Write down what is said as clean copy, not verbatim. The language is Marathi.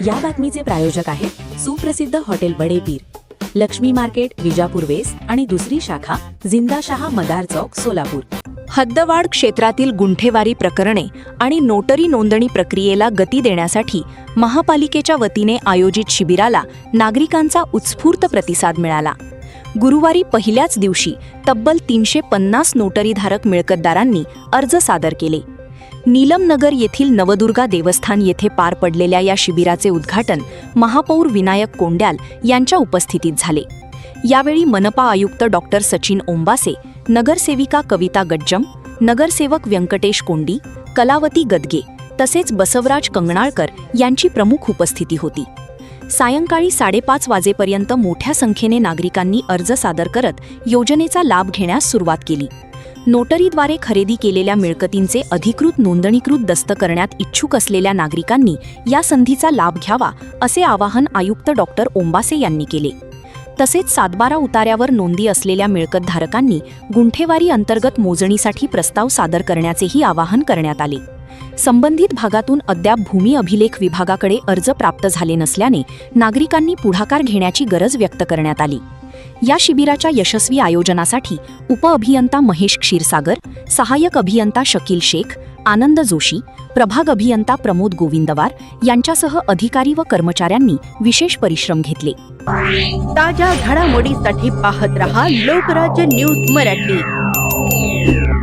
या बातमीचे प्रायोजक आहेत सुप्रसिद्ध हॉटेल बडे पीर, लक्ष्मी मार्केट, विजापूर वेस्ट आणि दुसरी शाखा जिंदाशहा मदार चौक, सोलापूर. हद्दवाढ क्षेत्रातील गुंठेवारी प्रकरणे आणि नोटरी नोंदणी प्रक्रियेला गती देण्यासाठी महापालिकेच्या वतीने आयोजित शिबिराला नागरिकांचा उत्स्फूर्त प्रतिसाद मिळाला. गुरुवारी पहिल्याच दिवशी तब्बल 350 नोटरीधारक मिळकतदारांनी अर्ज सादर केले. नीलमनगर येथील नवदुर्गा देवस्थान येथे पार पडलेल्या या शिबिराचे उद्घाटन महापौर विनायक कोंड्याल यांच्या उपस्थितीत झाले. यावेळी मनपा आयुक्त डॉक्टर सचिन ओंबासे, नगरसेविका कविता गज्जम, नगरसेवक व्यंकटेश कोंडी, कलावती गदगे तसेच बसवराज कंगणाळकर यांची प्रमुख उपस्थिती होती. सायंकाळी 5:30 वाजेपर्यंत मोठ्या संख्येने नागरिकांनी अर्ज सादर करत योजनेचा लाभ घेण्यास सुरुवात केली. नोटरीद्वारे खरेदी केलेल्या मिळकतींचे अधिकृत नोंदणीकृत दस्त करण्यात इच्छुक असलेल्या नागरिकांनी या संधीचा लाभ घ्यावा असे आवाहन आयुक्त डॉक्टर ओंबासे यांनी केले. तसेच 7/12 उतार्यावर नोंदी असलेल्या मिळकतधारकांनी गुंठेवारी अंतर्गत मोजणीसाठी प्रस्ताव सादर करण्याचेही आवाहन करण्यात आले. संबंधित भागातून अद्याप भूमी अभिलेख विभागाकडे अर्ज प्राप्त झाले नसल्याने नागरिकांनी पुढाकार घेण्याची गरज व्यक्त करण्यात आली. या शिबिराच्या यशस्वी आयोजनासाठी उपअभियंता महेश क्षीरसागर, सहाय्यक अभियंता शकील शेख, आनंद जोशी, प्रभाग अभियंता प्रमोद गोविंदवार यांच्यासह अधिकारी व कर्मचाऱ्यांनी विशेष परिश्रम घेतले. ताज्या घडामोडीसाठी पाहत रहा लोकराज्य न्यूज मराठी.